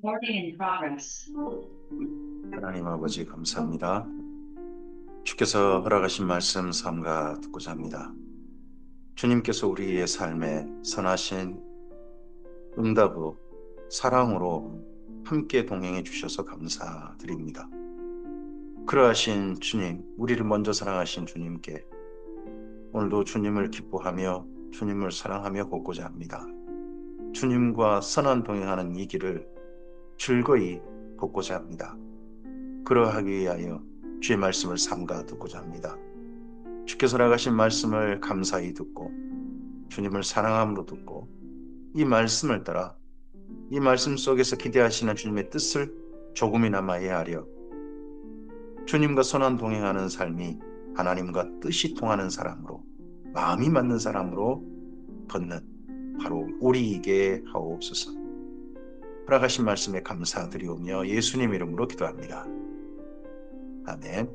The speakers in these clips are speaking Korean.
Recording in progress. 하나님 아버지 감사합니다. 주께서 허락하신 말씀 삼가 듣고자 합니다. 주님께서 우리의 삶에 선하신 응답으로 사랑으로 함께 동행해 주셔서 감사드립니다. 그러하신 주님, 우리를 먼저 사랑하신 주님께 오늘도 주님을 기뻐하며 주님을 사랑하며 걷고자 합니다. 주님과 선한 동행하는 이 길을 즐거이 걷고자 합니다. 그러하기 위하여 주의 말씀을 삼가 듣고자 합니다. 주께서 나가신 말씀을 감사히 듣고 주님을 사랑함으로 듣고 이 말씀을 따라 이 말씀 속에서 기대하시는 주님의 뜻을 조금이나마 이해하려 주님과 선한 동행하는 삶이 하나님과 뜻이 통하는 사람으로 마음이 맞는 사람으로 걷는 바로 우리에게 하옵소서. 허락하신 말씀에 감사드리오며 예수님 이름으로 기도합니다. 아멘.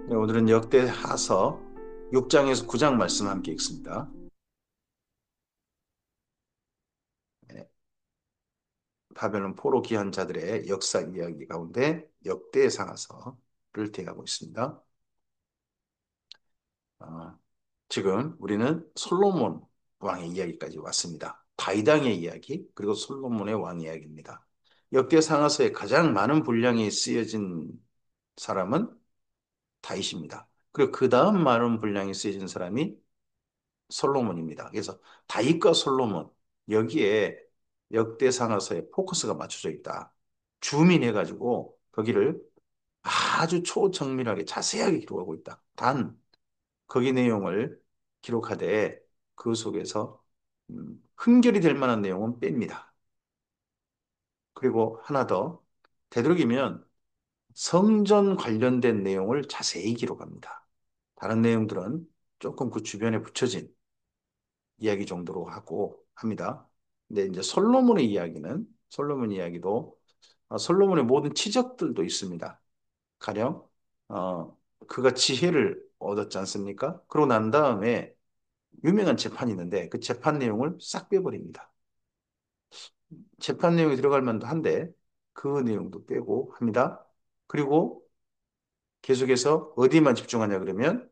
네, 오늘은 역대하서 6장에서 9장 말씀 함께 읽습니다. 네, 바벨론 포로 귀한 자들의 역사 이야기 가운데 역대상하서를 대하고 있습니다. 어, 지금 우리는 솔로몬 왕의 이야기까지 왔습니다. 다윗왕의 이야기 그리고 솔로몬의 왕 이야기입니다. 역대상하서에 가장 많은 분량이 쓰여진 사람은 다윗입니다. 그리고 그 다음 많은 분량이 쓰여진 사람이 솔로몬입니다. 그래서 다윗과 솔로몬 여기에 역대상하서에 포커스가 맞춰져 있다. 줌인해가지고 거기를 아주 초정밀하게 자세하게 기록하고 있다. 단 거기 내용을 기록하되 그 속에서 흠결이 될 만한 내용은 뺍니다. 그리고 하나 더 되도록이면 성전 관련된 내용을 자세히 기록합니다. 다른 내용들은 조금 그 주변에 붙여진 이야기 정도로 하고 합니다. 근데 이제 솔로몬의 이야기는 솔로몬 이야기도 솔로몬의 모든 치적들도 있습니다. 가령 그가 지혜를 얻었지 않습니까? 그러고 난 다음에 유명한 재판이 있는데 그 재판 내용을 싹 빼버립니다. 재판 내용이 들어갈 만도 한데 그 내용도 빼고 합니다. 그리고 계속해서 어디만 집중하냐 그러면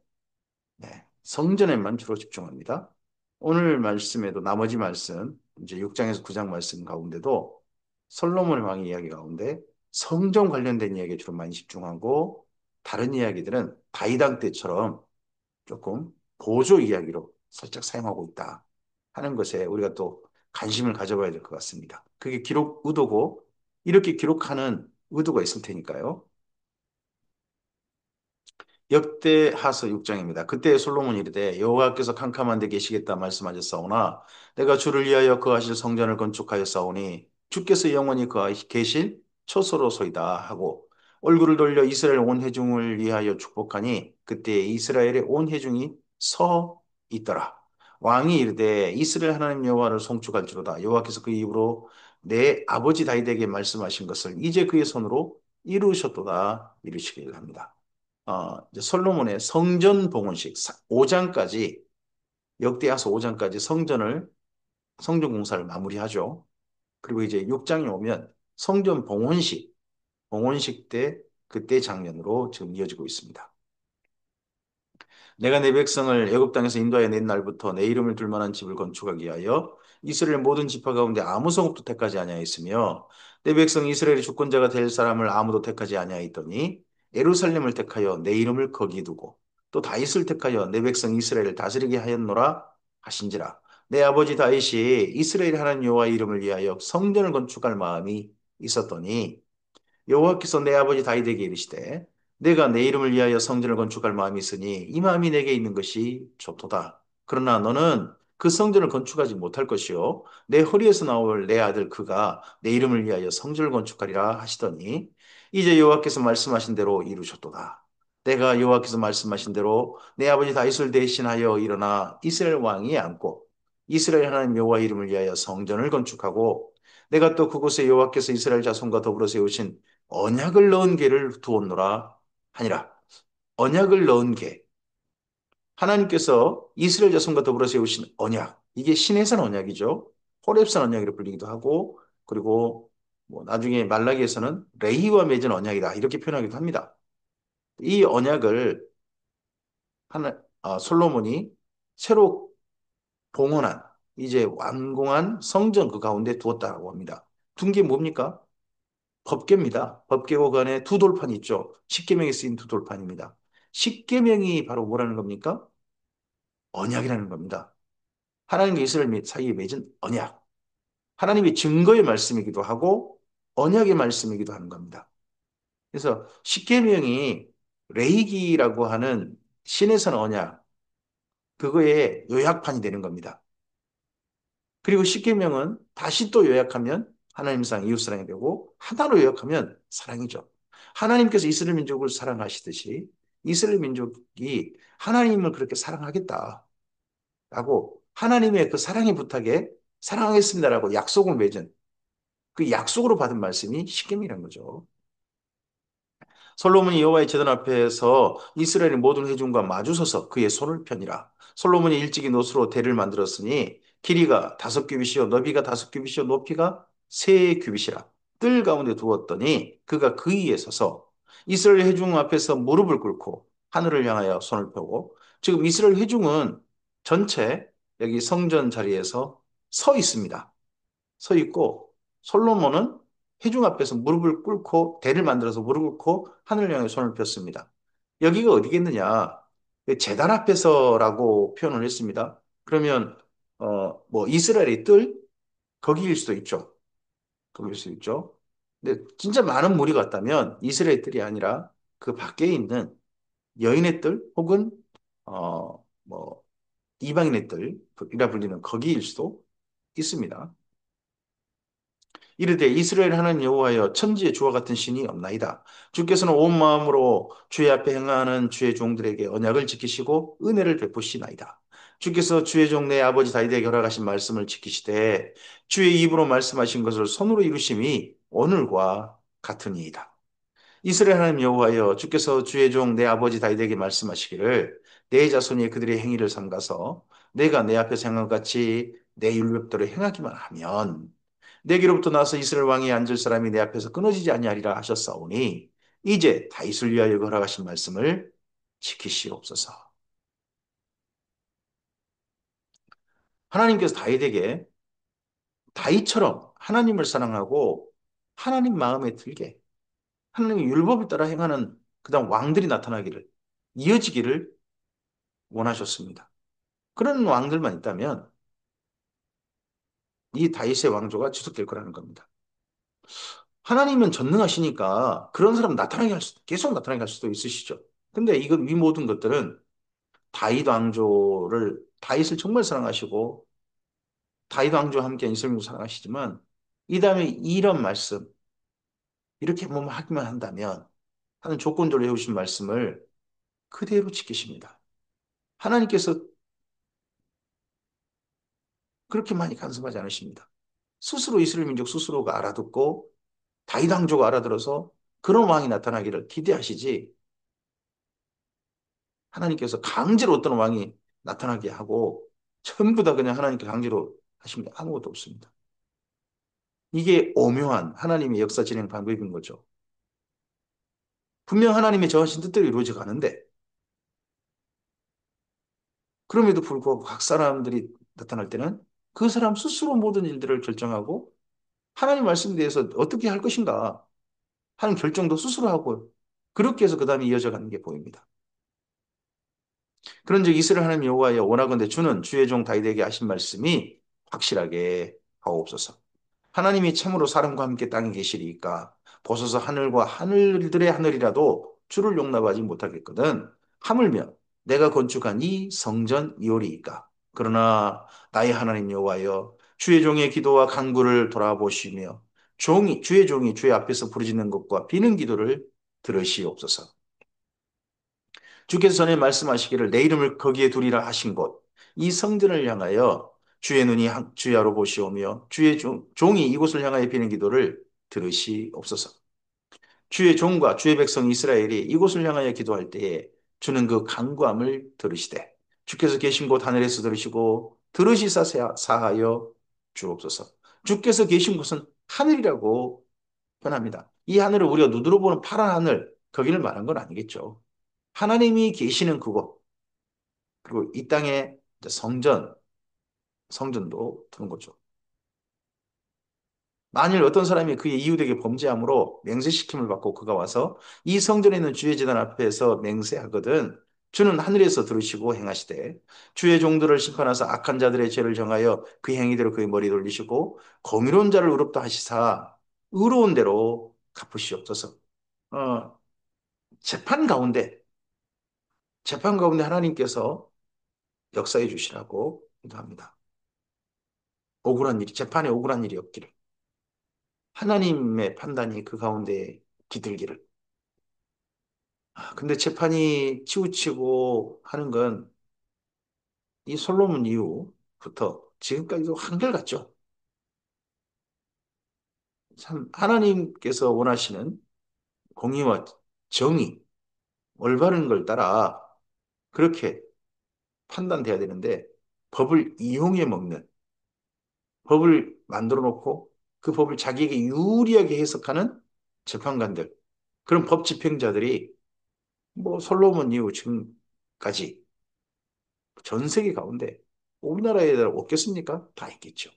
네, 성전에만 주로 집중합니다. 오늘 말씀에도 나머지 말씀, 이제 6장에서 9장 말씀 가운데도 솔로몬 왕의 이야기 가운데 성전 관련된 이야기에 주로 많이 집중하고 다른 이야기들은 다이당 때처럼 조금 보조 이야기로 살짝 사용하고 있다 하는 것에 우리가 또 관심을 가져봐야 될 것 같습니다. 그게 기록 의도고 이렇게 기록하는 의도가 있을 테니까요. 역대하서 6장입니다. 그때 솔로몬이 이르되 여호와께서 캄캄한 데 계시겠다 말씀하셨사오나 내가 주를 위하여 거하실 성전을 건축하였사오니 주께서 영원히 계실 처소로소이다 하고 얼굴을 돌려 이스라엘 온 회중을 위하여 축복하니 그때 이스라엘의 온 회중이 서 있더라. 왕이 이르되 이스라엘 하나님 여호와를 송축할지로다. 여호와께서 그 입으로 내 아버지 다윗에게 말씀하신 것을 이제 그의 손으로 이루셨도다 이루시길 합니다. 이제 솔로몬의 성전 봉헌식 5장까지 역대하서 5장까지 성전 공사를 마무리하죠. 그리고 이제 6장에 오면 성전 봉헌식 때 그때 장면으로 지금 이어지고 있습니다. 내가 내 백성을 애굽 땅에서 인도하여 낸 날부터 내 이름을 둘 만한 집을 건축하기 위하여 이스라엘 모든 지파 가운데 아무 성읍도 택하지 아니하였으며 내 백성 이스라엘의 주권자가 될 사람을 아무도 택하지 아니하였더니 예루살렘을 택하여 내 이름을 거기 두고 또 다윗을 택하여 내 백성 이스라엘을 다스리게 하였노라 하신지라. 내 아버지 다윗이 이스라엘 하나님 여호와의 이름을 위하여 성전을 건축할 마음이 있었더니 여호와께서 내 아버지 다윗에게 이르시되 내가 내 이름을 위하여 성전을 건축할 마음이 있으니 이 마음이 내게 있는 것이 좋도다. 그러나 너는 그 성전을 건축하지 못할 것이요 내 허리에서 나올 내 아들 그가 내 이름을 위하여 성전을 건축하리라 하시더니 이제 여호와께서 말씀하신 대로 이루셨도다. 내가 여호와께서 말씀하신 대로 내 아버지 다윗을 대신하여 일어나 이스라엘 왕이 앉고 이스라엘 하나님 여호와 이름을 위하여 성전을 건축하고 내가 또 그곳에 여호와께서 이스라엘 자손과 더불어 세우신 언약을 넣은 궤를 두었노라 하니라. 언약을 넣은 궤. 하나님께서 이스라엘 자손과 더불어 세우신 언약. 이게 시내산 언약이죠. 호렙산 언약이라 불리기도 하고 그리고 뭐 나중에 말라기에서는 레이와 맺은 언약이다 이렇게 표현하기도 합니다. 이 언약을 솔로몬이 새로 봉헌한 이제 완공한 성전 그 가운데 두었다고 합니다. 둔 게 뭡니까? 법궤입니다. 법궤고 안에 두 돌판이 있죠. 십계명에 쓰인 두 돌판입니다. 십계명이 바로 뭐라는 겁니까? 언약이라는 겁니다. 하나님과 이스라엘 사이에 맺은 언약. 하나님의 증거의 말씀이기도 하고 언약의 말씀이기도 하는 겁니다. 그래서 십계명이 레이기라고 하는 신에서는 언약, 그거의 요약판이 되는 겁니다. 그리고 십계명은 다시 또 요약하면 하나님상 이웃사랑이 되고 하나로 요약하면 사랑이죠. 하나님께서 이스라엘 민족을 사랑하시듯이 이스라엘 민족이 하나님을 그렇게 사랑하겠다라고 하나님의 그 사랑의 부탁에 사랑하겠습니다라고 약속을 맺은 그 약속으로 받은 말씀이 십계명이라는 거죠. 솔로몬이 여호와의 제단 앞에서 이스라엘의 모든 회중과 마주서서 그의 손을 펴니라. 솔로몬이 일찍이 노수로 대를 만들었으니 길이가 5규빗이요 너비가 5규빗이요 높이가 3규빗이라. 뜰 가운데 두었더니 그가 그 위에 서서 이스라엘 회중 앞에서 무릎을 꿇고 하늘을 향하여 손을 펴고 지금 이스라엘 회중은 전체 여기 성전 자리에서 서 있습니다. 서 있고 솔로몬은 회중 앞에서 무릎을 꿇고 대를 만들어서 무릎을 꿇고 하늘을 향해 손을 폈습니다. 여기가 어디겠느냐? 제단 앞에서라고 표현을 했습니다. 그러면 뭐 이스라엘의 뜰 거기일 수도 있죠. 거기일 수도 있죠. 근데 진짜 많은 무리가 왔다면 이스라엘 뜰이 아니라 그 밖에 있는 여인의 뜰 혹은 뭐 이방인의 뜰이라 불리는 거기일 수도 있습니다. 이르되 이스라엘 하나님 여호와여 천지에 주와 같은 신이 없나이다. 주께서는 온 마음으로 주의 앞에 행하는 주의 종들에게 언약을 지키시고 은혜를 베푸시나이다. 주께서 주의 종 내 아버지 다윗에게 허락하신 말씀을 지키시되 주의 입으로 말씀하신 것을 손으로 이루심이 오늘과 같으니이다. 이스라엘 하나님 여호와여 주께서 주의 종 내 아버지 다윗에게 말씀하시기를 내 자손이 그들의 행위를 삼가서 내가 내 앞에서 행한 것 같이 내 율법대로 행하기만 하면 내게로부터 나서 이스라엘 왕이 앉을 사람이 내 앞에서 끊어지지 아니하리라 하셨사오니 이제 다윗을 위하여 허락하신 말씀을 지키시옵소서. 하나님께서 다윗에게 다윗처럼 하나님을 사랑하고 하나님 마음에 들게 하나님의 율법을 따라 행하는 그다음 왕들이 나타나기를 이어지기를 원하셨습니다. 그런 왕들만 있다면 이 다윗의 왕조가 지속될 거라는 겁니다. 하나님은 전능하시니까 그런 사람 계속 나타나게 할 수도 있으시죠. 근데 이 모든 것들은 다윗을 정말 사랑하시고 다윗 왕조와 함께 이스라엘을 사랑하시지만 이 다음에 이런 말씀 이렇게 뭐 하기만 한다면 하는 조건적으로 해오신 말씀을 그대로 지키십니다. 하나님께서 그렇게 많이 간섭하지 않으십니다. 스스로 이스라엘 민족 스스로가 알아듣고 다윗 왕조가 알아들어서 그런 왕이 나타나기를 기대하시지 하나님께서 강제로 어떤 왕이 나타나게 하고 전부 다 그냥 하나님께 강제로 하신 게 아무것도 없습니다. 이게 오묘한 하나님의 역사 진행 방법인 거죠. 분명 하나님의 정하신 뜻대로 이루어져 가는데 그럼에도 불구하고 각 사람들이 나타날 때는 그 사람 스스로 모든 일들을 결정하고 하나님 말씀에 대해서 어떻게 할 것인가 하는 결정도 스스로 하고 그렇게 해서 그 다음에 이어져 가는 게 보입니다. 그런즉 이스라엘 하나님 여호와여 원하건대 주는 주의 종 다윗에게 하신 말씀이 확실하게 하옵소서. 하나님이 참으로 사람과 함께 땅에 계시리이까 보소서 하늘과 하늘들의 하늘이라도 주를 용납하지 못하겠거든 하물며 내가 건축한 이 성전 이오리이까 그러나 나의 하나님 여호와여 주의 종의 기도와 간구를 돌아보시며 주의 종이 주의 앞에서 부르짖는 것과 비는 기도를 들으시옵소서. 주께서 전에 말씀하시기를 내 이름을 거기에 두리라 하신 곳, 이 성전을 향하여 주의 눈이 주야로 보시오며 주의 종이 이곳을 향하여 비는 기도를 들으시옵소서. 주의 종과 주의 백성 이스라엘이 이곳을 향하여 기도할 때에 주는 그 간구함을 들으시되 주께서 계신 곳 하늘에서 들으시고 들으시사 사하여 주옵소서. 주께서 계신 곳은 하늘이라고 편합니다. 이 하늘을 우리가 눈으로 보는 파란 하늘, 거기를 말한 건 아니겠죠. 하나님이 계시는 그곳, 그리고 이 땅에 이제 성전도 두는 거죠. 만일 어떤 사람이 그의 이웃에게 범죄함으로 맹세시킴을 받고 그가 와서 이 성전에 있는 주의 제단 앞에서 맹세하거든 주는 하늘에서 들으시고 행하시되 주의 종들을 심판하사 악한 자들의 죄를 정하여 그 행위대로 그의 머리 돌리시고 공의로운 자를 의롭다 하시사 의로운 대로 갚으시옵소서. 어, 재판 가운데 재판 가운데 하나님께서 역사해 주시라고 기도합니다. 억울한 일이 재판에 억울한 일이 없기를 하나님의 판단이 그 가운데 기들기를 근데 재판이 치우치고 하는 건 이 솔로몬 이후부터 지금까지도 한결같죠. 참 하나님께서 원하시는 공의와 정의, 올바른 걸 따라 그렇게 판단돼야 되는데 법을 이용해 먹는 법을 만들어 놓고 그 법을 자기에게 유리하게 해석하는 재판관들, 그런 법 집행자들이 뭐 솔로몬 이후 지금까지 전 세계 가운데 우리나라에 없겠습니까? 다 있겠죠.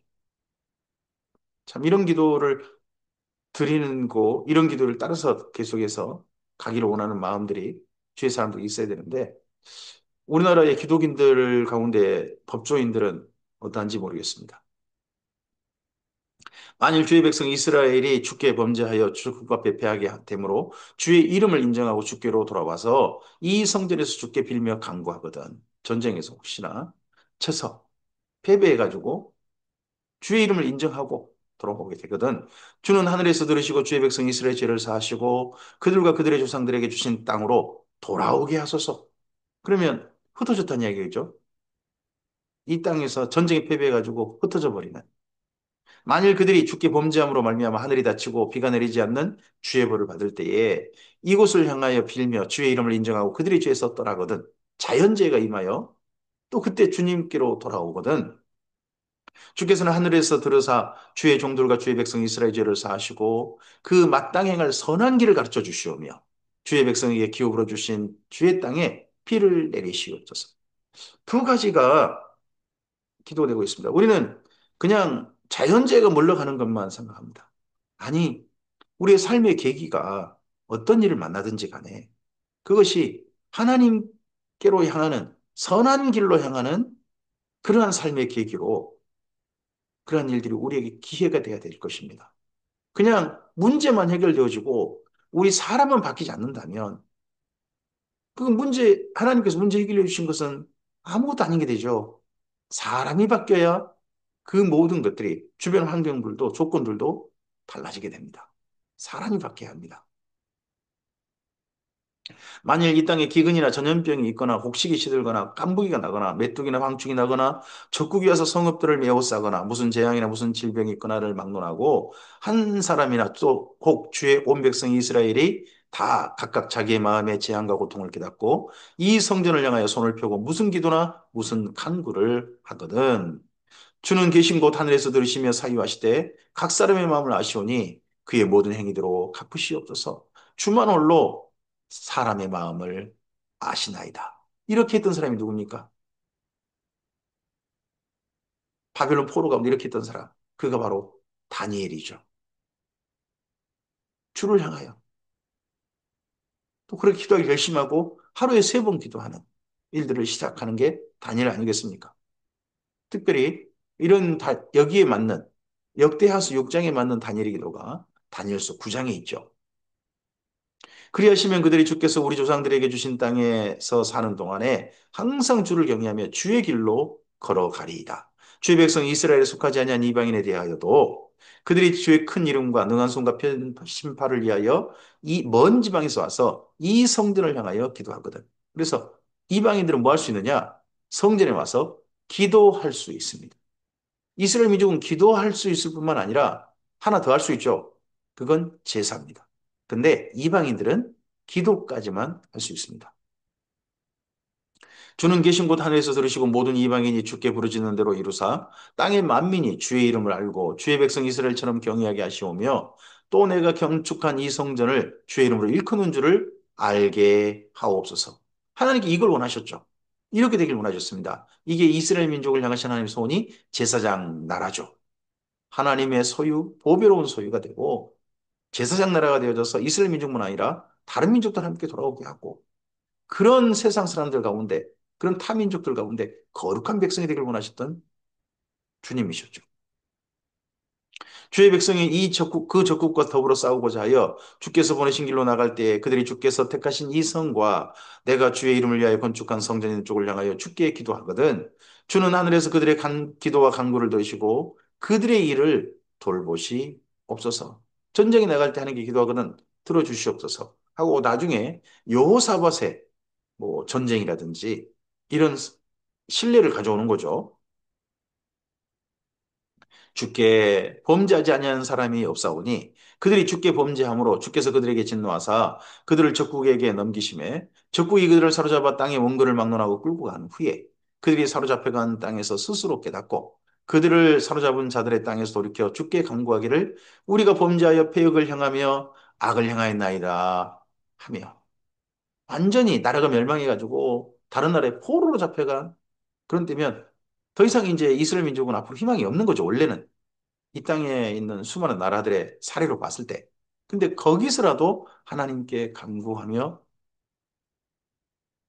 참 이런 기도를 드리는 거, 이런 기도를 따라서 계속해서 가기를 원하는 마음들이 주위 사람들이 있어야 되는데 우리나라의 기독인들 가운데 법조인들은 어떠한지 모르겠습니다. 만일 주의 백성 이스라엘이 주께 범죄하여 주과 배패하게 되므로 주의 이름을 인정하고 주께로 돌아와서 이 성전에서 주께 빌며 간구하거든. 전쟁에서 혹시나 쳐서 패배해가지고 주의 이름을 인정하고 돌아오게 되거든. 주는 하늘에서 들으시고 주의 백성 이스라엘 죄를 사하시고 그들과 그들의 조상들에게 주신 땅으로 돌아오게 하소서. 그러면 흩어졌다는 이야기죠. 이 땅에서 전쟁에 패배해가지고 흩어져 버리는. 만일 그들이 주께 범죄함으로 말미암아 하늘이 닫히고 비가 내리지 않는 주의 벌을 받을 때에 이곳을 향하여 빌며 주의 이름을 인정하고 그들의 죄에서 떠나거든. 자연재해가 임하여 또 그때 주님께로 돌아오거든. 주께서는 하늘에서 들으사 주의 종들과 주의 백성 이스라엘 죄를 사하시고 그 마땅히 행할 선한 길을 가르쳐 주시오며 주의 백성에게 기업으로 주신 주의 땅에 비를 내리시옵소서. 두 가지가 기도되고 있습니다. 우리는 그냥 자연재해가 물러가는 것만 생각합니다. 아니, 우리의 삶의 계기가 어떤 일을 만나든지 간에 그것이 하나님께로 향하는 선한 길로 향하는 그러한 삶의 계기로 그러한 일들이 우리에게 기회가 돼야 될 것입니다. 그냥 문제만 해결되어지고 우리 사람은 바뀌지 않는다면 그 문제, 하나님께서 문제 해결해 주신 것은 아무것도 아닌 게 되죠. 사람이 바뀌어야 그 모든 것들이 주변 환경들도 조건들도 달라지게 됩니다. 사람이 바뀌어야 합니다. 만일 이 땅에 기근이나 전염병이 있거나 곡식이 시들거나 깐부기가 나거나 메뚜기나 황충이 나거나 적국이 와서 성읍들을 메워싸거나 무슨 재앙이나 무슨 질병이 있거나를 막론하고 한 사람이나 또 혹 주의 온 백성 이스라엘이 다 각각 자기의 마음의 재앙과 고통을 깨닫고 이 성전을 향하여 손을 펴고 무슨 기도나 무슨 간구를 하거든. 주는 계신 곳 하늘에서 들으시며 사유하시되 각 사람의 마음을 아시오니 그의 모든 행위대로 갚으시옵소서. 주만 홀로 사람의 마음을 아시나이다. 이렇게 했던 사람이 누굽니까? 바벨론 포로 가운데 이렇게 했던 사람. 그가 바로 다니엘이죠. 주를 향하여. 또 그렇게 기도하기 결심하고 하루에 3번 기도하는 일들을 시작하는 게 다니엘 아니겠습니까? 특별히 이런 여기에 맞는 역대하수 6장에 맞는 다니엘의 기도가 다니엘서 9장에 있죠. 그리하시면 그들이 주께서 우리 조상들에게 주신 땅에서 사는 동안에 항상 주를 경외하며 주의 길로 걸어가리이다. 주의 백성 이스라엘에 속하지 아니한 이방인에 대하여도 그들이 주의 큰 이름과 능한 손과 심판을 위하여 이 먼 지방에서 와서 이 성전을 향하여 기도하거든. 그래서 이방인들은 뭐 할 수 있느냐? 성전에 와서 기도할 수 있습니다. 이스라엘 민족은 기도할 수 있을 뿐만 아니라 하나 더 할 수 있죠. 그건 제사입니다. 근데 이방인들은 기도까지만 할 수 있습니다. 주는 계신 곳 하늘에서 들으시고 모든 이방인이 주께 부르짖는 대로 이루사 땅의 만민이 주의 이름을 알고 주의 백성 이스라엘처럼 경외하게 하시오며 또 내가 경축한 이 성전을 주의 이름으로 일컫는 줄을 알게 하옵소서. 하나님께 이걸 원하셨죠. 이렇게 되길 원하셨습니다. 이게 이스라엘 민족을 향하신 하나님의 소원이 제사장 나라죠. 하나님의 소유, 보배로운 소유가 되고 제사장 나라가 되어져서 이스라엘 민족만 아니라 다른 민족들 함께 돌아오게 하고 그런 세상 사람들 가운데 그런 타민족들 가운데 거룩한 백성이 되길 원하셨던 주님이셨죠. 주의 백성이 이 적국, 그 적국과 더불어 싸우고자 하여 주께서 보내신 길로 나갈 때에 그들이 주께서 택하신 이 성과 내가 주의 이름을 위하여 건축한 성전 있는 쪽을 향하여 주께 기도하거든. 주는 하늘에서 그들의 기도와 간구를 들으시고 그들의 일을 돌보시옵소서. 전쟁에 나갈 때 하는 게 기도하거든 들어주시옵소서. 하고 나중에 여호사밧의 뭐 전쟁이라든지 이런 신뢰를 가져오는 거죠. 주께 범죄하지 아니하는 사람이 없사오니 그들이 주께 범죄함으로 주께서 그들에게 진노하사 그들을 적국에게 넘기심에 적국이 그들을 사로잡아 땅의 원근을 막론하고 끌고 간 후에 그들이 사로잡혀간 땅에서 스스로 깨닫고 그들을 사로잡은 자들의 땅에서 돌이켜 주께 간구하기를 우리가 범죄하여 패역을 향하며 악을 행하였나이다 하며 완전히 나라가 멸망해가지고 다른 나라에 포로로 잡혀간 그런 때면 더 이상 이제 이스라엘 민족은 앞으로 희망이 없는 거죠 원래는. 이 땅에 있는 수많은 나라들의 사례로 봤을 때. 근데 거기서라도 하나님께 간구하며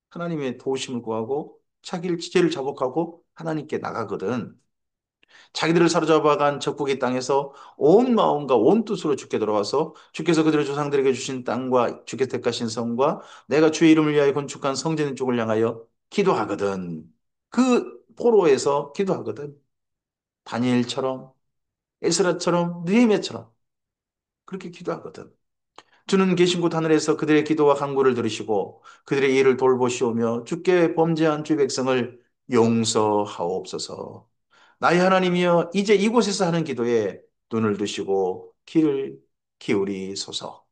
하나님의 도우심을 구하고 자기를 지혜를 자복하고 하나님께 나가거든. 자기들을 사로잡아간 적국의 땅에서 온 마음과 온 뜻으로 주께 돌아와서 주께서 그들의 조상들에게 주신 땅과 주께서 택하신 성과 내가 주의 이름을 위하여 건축한 성전 쪽을 향하여 기도하거든. 그 포로에서 기도하거든. 다니엘처럼 에스라처럼 느헤미야처럼 그렇게 기도하거든. 주는 계신 곳 하늘에서 그들의 기도와 간구를 들으시고 그들의 일을 돌보시오며 주께 범죄한 주 백성을 용서하옵소서. 나의 하나님이여 이제 이곳에서 하는 기도에 눈을 드시고 귀를 기울이소서.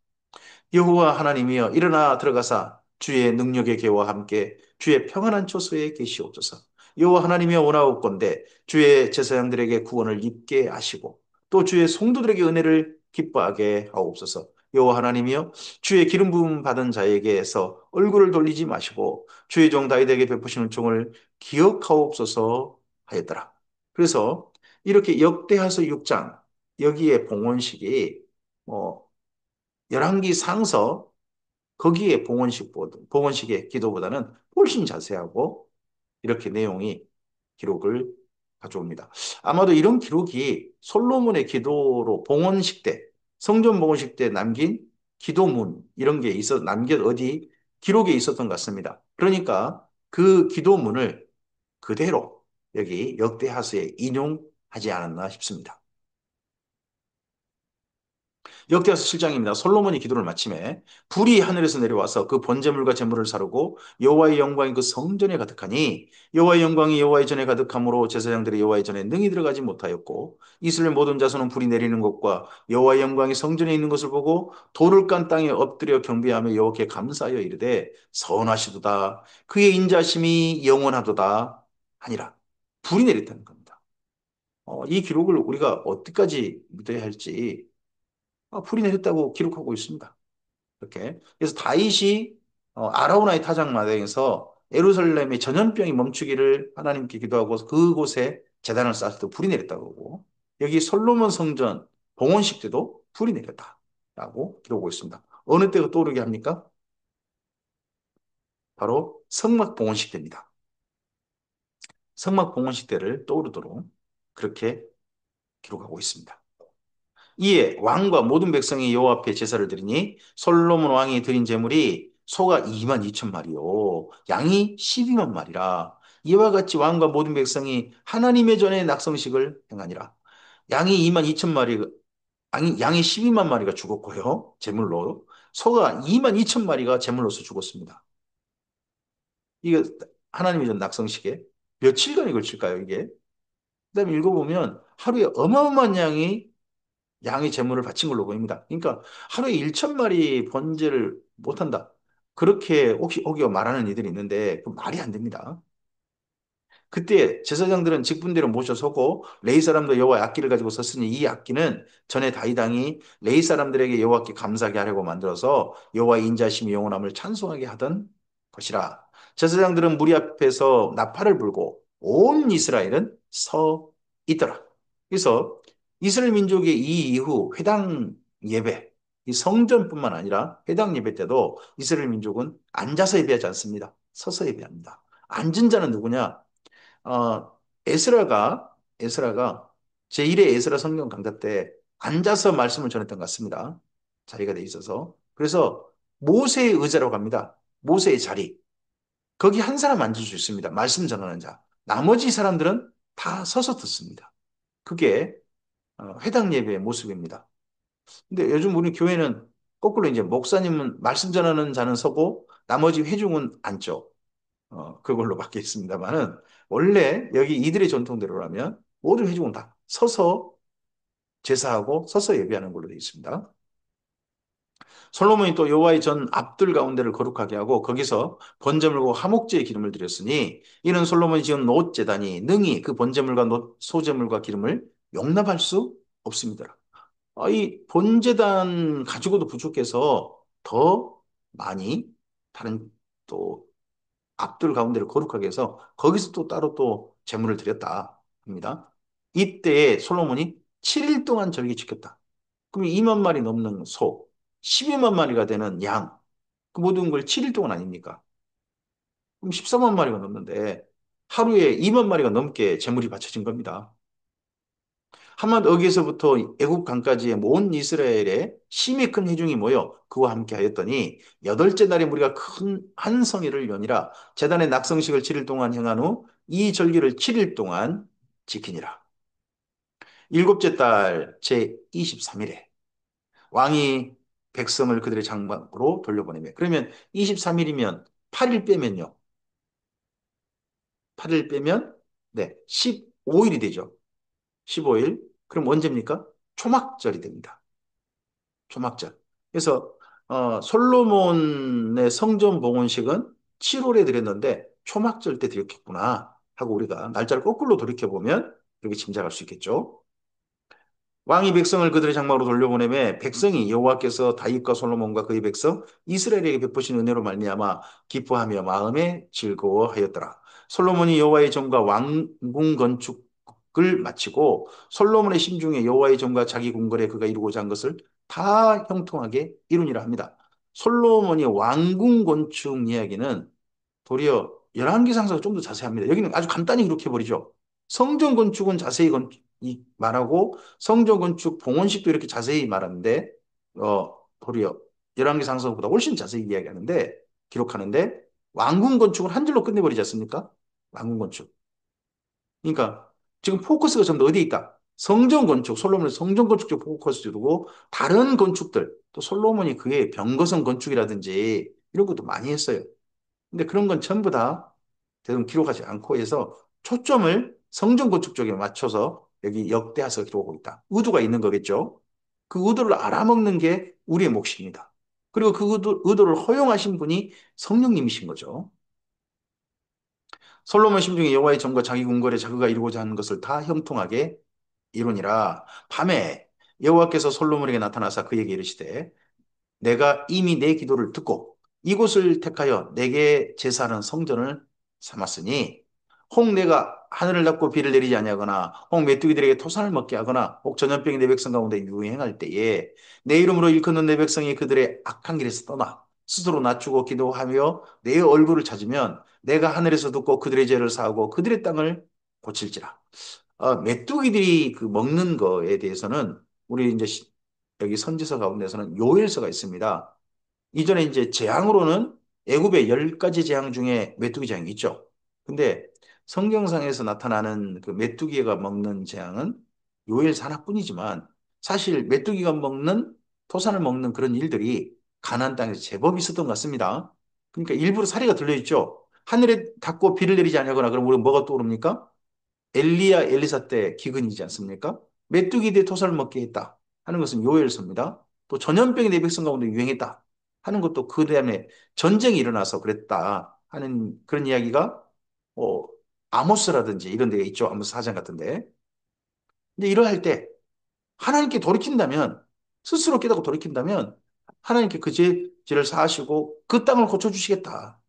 여호와 하나님이여 일어나 들어가사 주의 능력의 개와 함께 주의 평안한 초소에 계시옵소서. 여호와 하나님이여 원하옵건대 주의 제사장들에게 구원을 입게 하시고 또 주의 성도들에게 은혜를 기뻐하게 하옵소서. 여호와 하나님이여 주의 기름 부음 받은 자에게서 얼굴을 돌리지 마시고 주의 종 다윗에게 베푸시는 종을 기억하옵소서 하였더라. 그래서 이렇게 역대하서 6장 여기에 봉헌식이 뭐 열왕기 상서 거기에 봉헌식의 기도보다는 훨씬 자세하고 이렇게 내용이 기록을 가져옵니다. 아마도 이런 기록이 솔로몬의 기도로 봉헌식 때, 성전 봉헌식 때 남긴 기도문 이런 게 남겨 어디 기록에 있었던 것 같습니다. 그러니까 그 기도문을 그대로 여기 역대하서에 인용하지 않았나 싶습니다. 역대하서 7장입니다. 솔로몬이 기도를 마침에 불이 하늘에서 내려와서 그 번제물과 제물을 사르고 여호와의 영광이 그 성전에 가득하니 여호와의 영광이 여호와의 전에 가득함으로 제사장들이 여호와의 전에 능히 들어가지 못하였고 이스라엘 모든 자손은 불이 내리는 것과 여호와의 영광이 성전에 있는 것을 보고 돌을 깐 땅에 엎드려 경배하며 여호와께 감사하여 이르되 선하시도다 그의 인자심이 영원하도다 하니라. 불이 내렸다는 겁니다. 이 기록을 우리가 어디까지 믿어야 할지 불이 내렸다고 기록하고 있습니다. 이렇게. 그래서 다윗이 아라우나의 타작마당에서 예루살렘의 전염병이 멈추기를 하나님께 기도하고 그곳에 제단을 쌓았을 때 불이 내렸다고 하고 여기 솔로몬 성전 봉헌식 때도 불이 내렸다라고 기록하고 있습니다. 어느 때가 떠오르게 합니까? 바로 성막 봉헌식 때입니다. 성막 봉헌식 때를 떠오르도록 그렇게 기록하고 있습니다. 이에 왕과 모든 백성이 여호와 앞에 제사를 드리니 솔로몬 왕이 드린 제물이 소가 2만 2천 마리요 양이 12만 마리라. 이와 같이 왕과 모든 백성이 하나님의 전에 낙성식을 행하니라. 양이 2만 2천 마리 양이 12만 마리가 죽었고요. 제물로 소가 2만 2천 마리가 제물로서 죽었습니다. 이게 하나님의 전 낙성식에 며칠간이 걸칠까요, 이게? 그다음에 읽어보면 하루에 어마어마한 양의 제물을 바친 걸로 보입니다. 그러니까 하루에 1천 마리 번제를 못한다. 그렇게 혹시 오기가 말하는 이들이 있는데 그 말이 안 됩니다. 그때 제사장들은 직분대로 모셔서고 레위 사람도 여호와의 악기를 가지고 섰으니 이 악기는 전에 다윗 왕이 레위 사람들에게 여호와께 감사하게 하려고 만들어서 여호와의 인자심이 영원함을 찬송하게 하던 것이라. 제사장들은 무리 앞에서 나팔을 불고 온 이스라엘은 서 있더라. 그래서 이스라엘 민족의 이 이후 회당 예배, 이 성전뿐만 아니라 회당 예배 때도 이스라엘 민족은 앉아서 예배하지 않습니다. 서서 예배합니다. 앉은 자는 누구냐? 어, 에스라가 제1회 에스라 성경 강좌 때 앉아서 말씀을 전했던 것 같습니다. 자리가 돼 있어서. 그래서 모세의 의자라고 합니다. 모세의 자리. 거기 한 사람 앉을 수 있습니다. 말씀 전하는 자. 나머지 사람들은 다 서서 듣습니다. 그게 회당 예배의 모습입니다. 근데 요즘 우리 교회는 거꾸로 이제 목사님은 말씀 전하는 자는 서고 나머지 회중은 앉죠. 그걸로 바뀌어 있습니다만은 원래 여기 이들의 전통대로라면 모든 회중은 다 서서 제사하고 서서 예배하는 걸로 되어 있습니다. 솔로몬이 또 여호와의 전 앞들 가운데를 거룩하게 하고 거기서 번제물과 화목제의 기름을 드렸으니 이는 솔로몬이 지은 노 제단이 능히 그 번제물과 노 소제물과 기름을 용납할 수 없습니다. 이 번제단 가지고도 부족해서 더 많이 다른 또 앞들 가운데를 거룩하게 해서 거기서 또 따로 또 제물을 드렸다 합니다. 이때 솔로몬이 7일 동안 절기 지켰다. 그럼 2만 마리 넘는 소, 12만 마리가 되는 양, 그 모든 걸 7일 동안 아닙니까? 그럼 14만 마리가 넘는데 하루에 2만 마리가 넘게 제물이 바쳐진 겁니다. 하맛 어기에서부터 애굽 강까지의 온 이스라엘의 심히 큰 회중이 모여 그와 함께 하였더니 여덟째 날에 무리가 큰 한 성회를 연이라 제단의 낙성식을 7일 동안 행한 후 이 절기를 7일 동안 지키니라. 일곱째 달 제 23일에 왕이 백성을 그들의 장막으로 돌려보내며 그러면 23일이면 8일 빼면요. 8일 빼면 네, 15일이 되죠. 15일. 그럼 언제입니까? 초막절이 됩니다. 초막절. 그래서 솔로몬의 성전 봉헌식은 7월에 드렸는데 초막절 때 드렸겠구나 하고 우리가 날짜를 거꾸로 돌이켜 보면 이렇게 짐작할 수 있겠죠. 왕이 백성을 그들의 장막으로 돌려보내매 백성이 여호와께서 다윗과 솔로몬과 그의 백성 이스라엘에게 베푸신 은혜로 말미암아 기뻐하며 마음에 즐거워하였더라. 솔로몬이 여호와의 전과 왕궁 건축을 마치고 솔로몬의 심중에 여호와의 전과 자기 궁궐에 그가 이루고자 한 것을 다 형통하게 이루니라 합니다. 솔로몬이 왕궁 건축 이야기는 도리어 열왕기상서가 좀 더 자세합니다. 여기는 아주 간단히 그렇게 버리죠. 성전 건축은 자세히 말하고 성전 건축 봉헌식도 이렇게 자세히 말하는데 도리어 열왕기상서보다 훨씬 자세히 이야기하는데 기록하는데 왕궁 건축은 한 줄로 끝내버리지 않습니까? 왕궁 건축. 그러니까 지금 포커스가 전부 어디에 있다? 성전 건축, 솔로몬의 성전 건축 쪽 포커스 두고 다른 건축들, 또 솔로몬이 그의 병거성 건축이라든지 이런 것도 많이 했어요. 근데 그런 건 전부 다 대부분 기록하지 않고 해서 초점을 성전 건축 쪽에 맞춰서 여기 역대하서 기록하고 있다. 의도가 있는 거겠죠. 그 의도를 알아먹는 게 우리의 몫입니다. 그리고 그 의도를 허용하신 분이 성령님이신 거죠. 솔로몬 심중에 여호와의 전과 자기 궁궐에 자기가 이루고자 하는 것을 다 형통하게 이루니라. 밤에 여호와께서 솔로몬에게 나타나사 그에게 이르시되 내가 이미 내 기도를 듣고 이곳을 택하여 내게 제사하는 성전을 삼았으니 혹 내가 하늘을 닫고 비를 내리지 아니하거나 혹 메뚜기들에게 토산을 먹게 하거나 혹 전염병이 내 백성 가운데 유행할 때에 내 이름으로 일컫는 내 백성이 그들의 악한 길에서 떠나 스스로 낮추고 기도하며 내 얼굴을 찾으면 내가 하늘에서 듣고 그들의 죄를 사하고 그들의 땅을 고칠지라. 메뚜기들이 그 먹는 거에 대해서는 우리 이제 여기 선지서 가운데서는 요엘서가 있습니다. 이전에 이제 재앙으로는 애굽의 10가지 재앙 중에 메뚜기 재앙이 있죠. 근데 성경상에서 나타나는 그 메뚜기가 먹는 재앙은 요엘서 하나뿐이지만 사실 메뚜기가 먹는 토산을 먹는 그런 일들이 가나안 땅에서 제법 있었던 것 같습니다. 그러니까 일부러 사리가 들려있죠. 하늘에 닿고 비를 내리지 않거나 그럼 우리 뭐가 떠오릅니까? 엘리야 엘리사 때 기근이지 않습니까? 메뚜기 대 토사를 먹게 했다 하는 것은 요엘서입니다. 또 전염병이 내 백성 가운데 유행했다 하는 것도 그 다음에 전쟁이 일어나서 그랬다 하는 그런 이야기가 어, 아모스라든지 이런 데가 있죠. 아모스 4장 같은데. 근데 이러할 때 하나님께 돌이킨다면, 스스로 깨닫고 돌이킨다면 하나님께 그 죄를 사하시고 그 땅을 고쳐주시겠다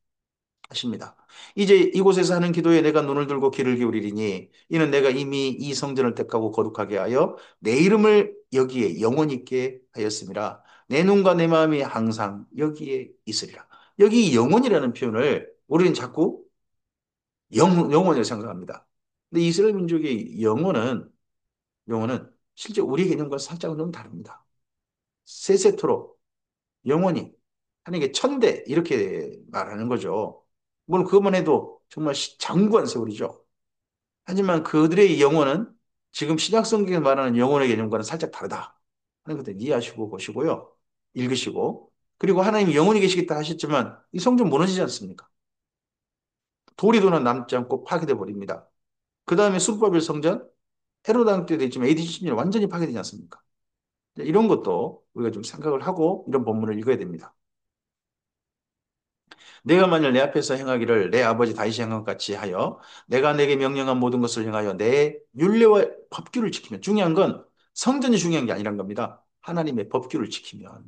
하십니다. 이제 이곳에서 하는 기도에 내가 눈을 들고 귀를 기울이리니 이는 내가 이미 이 성전을 택하고 거룩하게 하여 내 이름을 여기에 영원히 있게 하였음이라. 내 눈과 내 마음이 항상 여기에 있으리라. 여기 영원이라는 표현을 우리는 자꾸 영원을 생각합니다. 근데 이스라엘 민족의 영혼은 실제 우리 개념과 살짝은 좀 다릅니다. 세세토록 영원히 하는 게 천대 이렇게 말하는 거죠. 물론 그것만 해도 정말 장구한 세월이죠. 하지만 그들의 영혼은 지금 신약 성경에 말하는 영혼의 개념과는 살짝 다르다 하는 것들 이해하시고 보시고요. 읽으시고 그리고 하나님이 영원히 계시겠다 하셨지만 이 성전 무너지지 않습니까? 도리도는 남지 않고 파괴돼 버립니다. 그 다음에 수르바벨 성전 헤로드 왕 때도 있지만 AD 70년 완전히 파괴되지 않습니까? 이런 것도 우리가 좀 생각을 하고 이런 본문을 읽어야 됩니다. 내가 만일 내 앞에서 행하기를 내 아버지 다윗이 행한 것 같이 하여 내가 내게 명령한 모든 것을 행하여 내 율례와 법규를 지키면 중요한 건 성전이 중요한 게 아니란 겁니다. 하나님의 법규를 지키면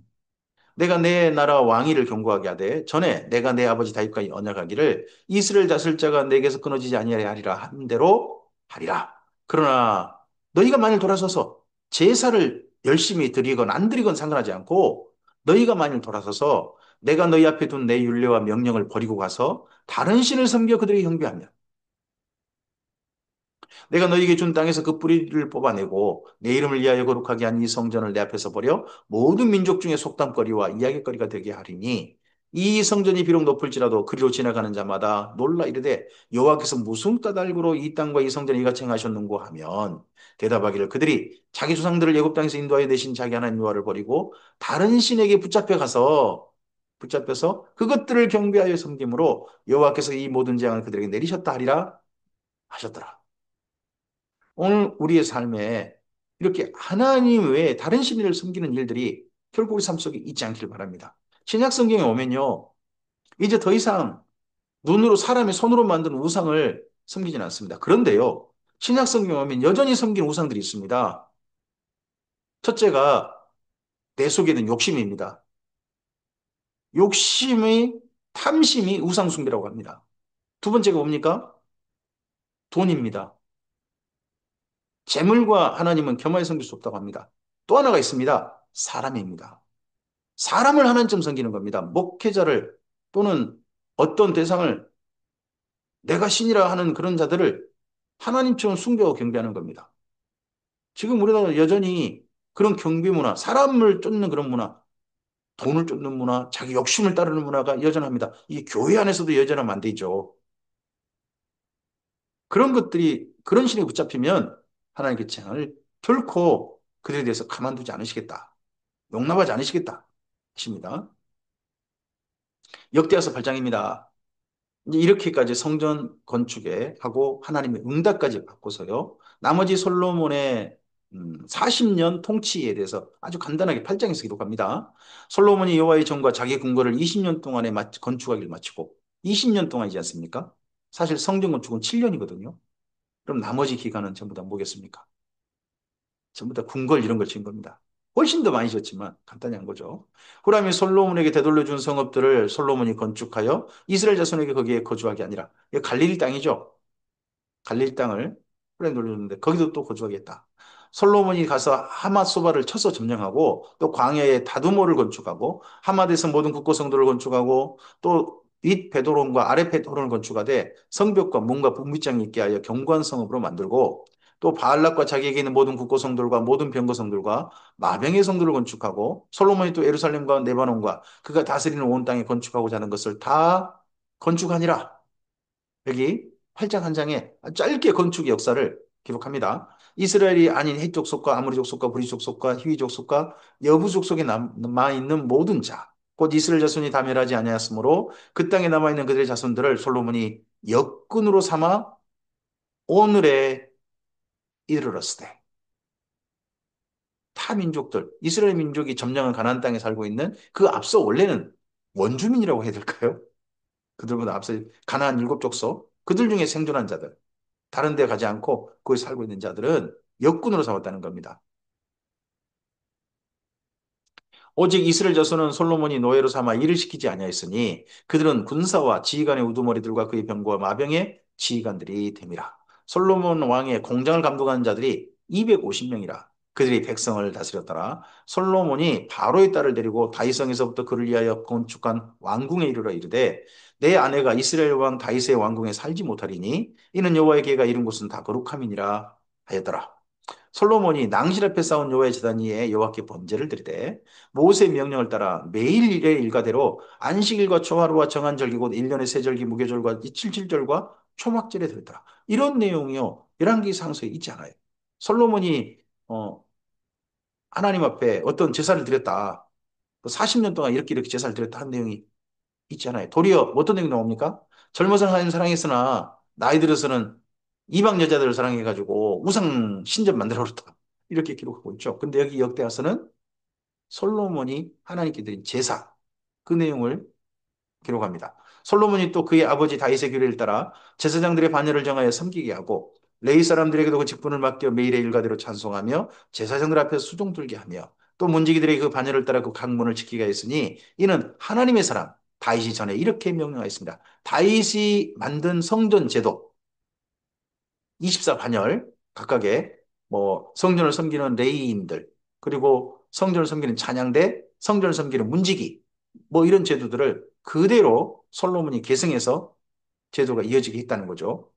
내가 내 나라 왕위를 견고하게 하되 전에 내가 내 아버지 다윗과 언약하기를 이스라엘 다스릴 자가 내게서 끊어지지 아니하리라 한 대로 하리라. 그러나 너희가 만일 돌아서서 제사를 열심히 드리건 안 드리건 상관하지 않고 너희가 만일 돌아서서 내가 너희 앞에 둔 내 율례와 명령을 버리고 가서 다른 신을 섬겨 그들에게 경배하면 내가 너희에게 준 땅에서 그 뿌리를 뽑아내고 내 이름을 위하여 거룩하게 한 이 성전을 내 앞에서 버려 모든 민족 중에 속담거리와 이야기거리가 되게 하리니 이 성전이 비록 높을지라도 그리로 지나가는 자마다 놀라 이르되 여호와께서 무슨 까닭으로 이 땅과 이 성전을 이같이 행하셨는고 하면 대답하기를 그들이 자기 조상들을 애굽 땅에서 인도하여 내신 자기 하나님 여호와를 버리고 다른 신에게 붙잡혀서 그것들을 경배하여 섬김으로 여호와께서 이 모든 재앙을 그들에게 내리셨다 하리라 하셨더라. 오늘 우리의 삶에 이렇게 하나님 외에 다른 신을 섬기는 일들이 결국 우리 삶 속에 있지 않기를 바랍니다. 신약 성경에 오면요. 이제 더 이상 눈으로 사람의 손으로 만든 우상을 섬기지는 않습니다. 그런데요. 신약 성경에 오면 여전히 섬기는 우상들이 있습니다. 첫째가 내 속에 있는 욕심입니다. 욕심의 탐심이 우상숭배라고 합니다. 두 번째가 뭡니까? 돈입니다. 재물과 하나님은 겸하여 섬길 수 없다고 합니다. 또 하나가 있습니다. 사람입니다. 사람을 하나님처럼 섬기는 겁니다. 목회자를 또는 어떤 대상을 내가 신이라 하는 그런 자들을 하나님처럼 숭배하고 경배하는 겁니다. 지금 우리나라 여전히 그런 경배 문화, 사람을 쫓는 그런 문화, 돈을 쫓는 문화, 자기 욕심을 따르는 문화가 여전합니다. 이 교회 안에서도 여전하면 안 되죠. 그런 것들이 그런 신에 붙잡히면 하나님의 재앙을 결코 그들에 대해서 가만두지 않으시겠다. 용납하지 않으시겠다. 하십니다. 역대하서 8장입니다. 이제 이렇게까지 성전 건축에 하고 하나님의 응답까지 받고서요. 나머지 솔로몬의 40년 통치에 대해서 아주 간단하게 8장에서 기록합니다. 솔로몬이 여호와의 전과 자기 궁궐을 20년 동안에 건축하기를 마치고 20년 동안이지 않습니까? 사실 성전 건축은 7년이거든요. 그럼 나머지 기간은 전부 다 뭐겠습니까? 전부 다 궁궐 이런 걸 지은 겁니다. 훨씬 더 많이 지었지만 간단히 한 거죠. 후람이 솔로몬에게 되돌려 준 성읍들을 솔로몬이 건축하여 이스라엘 자손에게 거기에 거주하게 아니라 이거 갈릴리 땅이죠. 갈릴리 땅을 후람이 돌려줬는데 거기도 또 거주하겠다. 솔로몬이 가서 하맛소바를 쳐서 점령하고 또 광야에 다두모를 건축하고 하맛에서 모든 국고성들을 건축하고 또 윗 베드론과 아래 베드론을 건축하되 성벽과 문과 분비장이 있게 하여 견고한 성읍으로 만들고 또 바알락과 자기에게 있는 모든 국고성들과 모든 병거성들과 마병의 성들을 건축하고 솔로몬이 또 예루살렘과 레바논과 그가 다스리는 온 땅에 건축하고자 하는 것을 다 건축하니라. 여기 8장 한 장에 짧게 건축의 역사를 기록합니다. 이스라엘이 아닌 헷 족속과 아모리 족속과 브리 족속과 히위 족속과 여부 족속에 남아 있는 모든 자, 곧 이스라엘 자손이 다 멸하지 아니하였으므로 그 땅에 남아 있는 그들의 자손들을 솔로몬이 역군으로 삼아 오늘에 이르렀을 때 타 민족들, 이스라엘 민족이 점령한 가나안 땅에 살고 있는 그 앞서 원래는 원주민이라고 해야 될까요? 그들보다 앞서 가나안 일곱 족속 그들 중에 생존한 자들, 다른 데 가지 않고 거기 살고 있는 자들은 역군으로 삼았다는 겁니다. 오직 이스라엘 자손은 솔로몬이 노예로 삼아 일을 시키지 아니하였으니 그들은 군사와 지휘관의 우두머리들과 그의 병거와 마병의 지휘관들이 됨이라. 솔로몬 왕의 공장을 감독하는 자들이 250명이라. 그들이 백성을 다스렸더라. 솔로몬이 바로의 딸을 데리고 다윗성에서부터 그를 위하여 건축한 왕궁에 이르러 이르되 내 아내가 이스라엘 왕 다윗의 왕궁에 살지 못하리니 이는 여호와의 계가 이룬 곳은 다 거룩함이니라 하였더라. 솔로몬이 낭실 앞에 쌓은 여호와의 제단 위에 여호와께 번제를 드리되 모세의 명령을 따라 매일 일의 일과대로 안식일과 초하루와 정한 절기 곧 1년의 세 절기 무교절과 칠칠절과 초막절에 드렸더라. 이런 내용이요. 열왕기 상서에 있지 않아요. 솔로몬이 어, 하나님 앞에 어떤 제사를 드렸다. 40년 동안 이렇게 제사를 드렸다 한 내용이 있잖아요. 도리어 어떤 내용이 나옵니까? 젊어서 하나님 사랑했으나 나이 들어서는 이방 여자들을 사랑해가지고 우상 신전 만들어 버렸다. 이렇게 기록하고 있죠. 근데 여기 역대하서는 솔로몬이 하나님께 드린 제사 그 내용을 기록합니다. 솔로몬이 또 그의 아버지 다윗의 규례를 따라 제사장들의 반열을 정하여 섬기게 하고 레위 사람들에게도 그 직분을 맡겨 매일의 일과대로 찬송하며 제사장들 앞에서 수종 들게 하며 또 문지기들에게 그 반열을 따라 그 강문을 지키게 했으니 이는 하나님의 사람 다윗이 전에 이렇게 명령하였습니다. 다윗이 만든 성전 제도 24반열 각각의 뭐 성전을 섬기는 레위인들 그리고 성전을 섬기는 찬양대 성전을 섬기는 문지기 뭐 이런 제도들을 그대로 솔로몬이 계승해서 제도가 이어지게 했다는 거죠.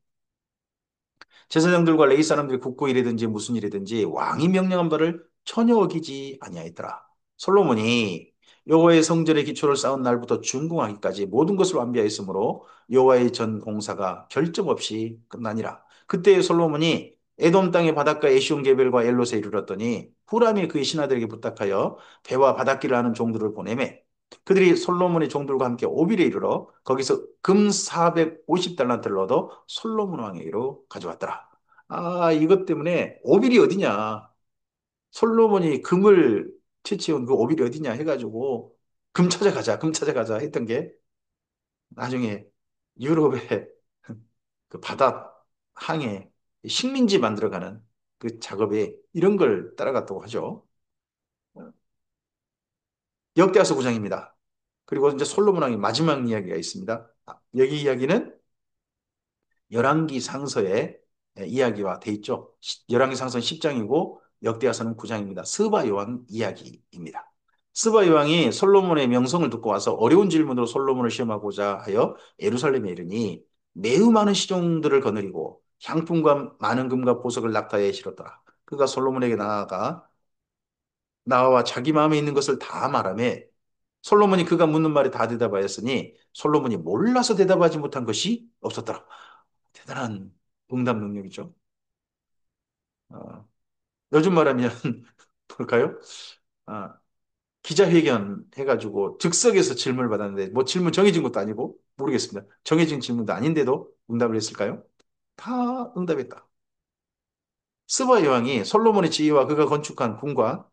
제사장들과 레위 사람들이 국고일이든지 무슨 일이든지 왕이 명령한 바를 전혀 어기지 아니하였더라. 솔로몬이 여호와의 성전의 기초를 쌓은 날부터 준공하기까지 모든 것을 완비하였으므로 여호와의 전 공사가 결점 없이 끝나니라. 그때 솔로몬이 에돔 땅의 바닷가 에시온 게벨과 엘롯에 이르렀더니 후람이 그의 신하들에게 부탁하여 배와 바닷길을 하는 종들을 보내매 그들이 솔로몬의 종들과 함께 오빌에 이르러 거기서 금 450달란트를 얻어 솔로몬 왕에게로 가져왔더라. 아, 이것 때문에 오빌이 어디냐? 솔로몬이 금을 채취해온 그 오빌이 어디냐 해가지고 금 찾아가자, 금 찾아가자 했던 게 나중에 유럽의 그 바다 항해 식민지 만들어가는 그 작업에 이런 걸 따라갔다고 하죠. 역대하서 9장입니다. 그리고 이제 솔로몬 왕의 마지막 이야기가 있습니다. 여기 이야기는 열왕기 상서의 이야기와 돼 있죠. 열왕기 상서는 10장이고 역대하서는 9장입니다. 스바 요왕 이야기입니다. 스바 요왕이 솔로몬의 명성을 듣고 와서 어려운 질문으로 솔로몬을 시험하고자 하여 예루살렘에 이르니 매우 많은 시종들을 거느리고 향품과 많은 금과 보석을 낙타에 실었더라. 그가 솔로몬에게 나와 자기 마음에 있는 것을 다 말하며 솔로몬이 그가 묻는 말에 다 대답하였으니 솔로몬이 몰라서 대답하지 못한 것이 없었더라. 대단한 응답 능력이죠. 어, 요즘 말하면 볼까요? 아, 기자회견 해가지고 즉석에서 질문을 받았는데 뭐 질문 정해진 것도 아니고 모르겠습니다. 정해진 질문도 아닌데도 응답을 했을까요? 다 응답했다. 스바 여왕이 솔로몬의 지위와 그가 건축한 궁과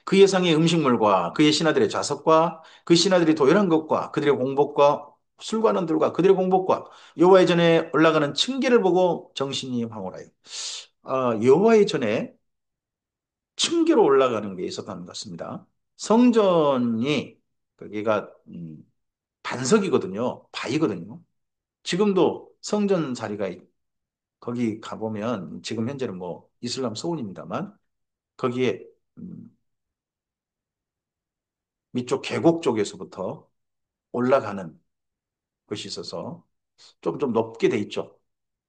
그 예상의 음식물과 그의 신하들의 좌석과 그 신하들이 도열한 것과 그들의 공복과 술관원들과 그들의 공복과 여호와의 전에 올라가는 층계를 보고 정신이 황홀하여 여호와의 전에 층계로 올라가는 게 있었다는 것 같습니다. 성전이 거기가 반석이거든요. 바위거든요. 지금도 성전 자리가 거기 가보면 지금 현재는 뭐 이슬람 소원입니다만 거기에 밑쪽 계곡 쪽에서부터 올라가는 것이 있어서 좀 높게 돼 있죠.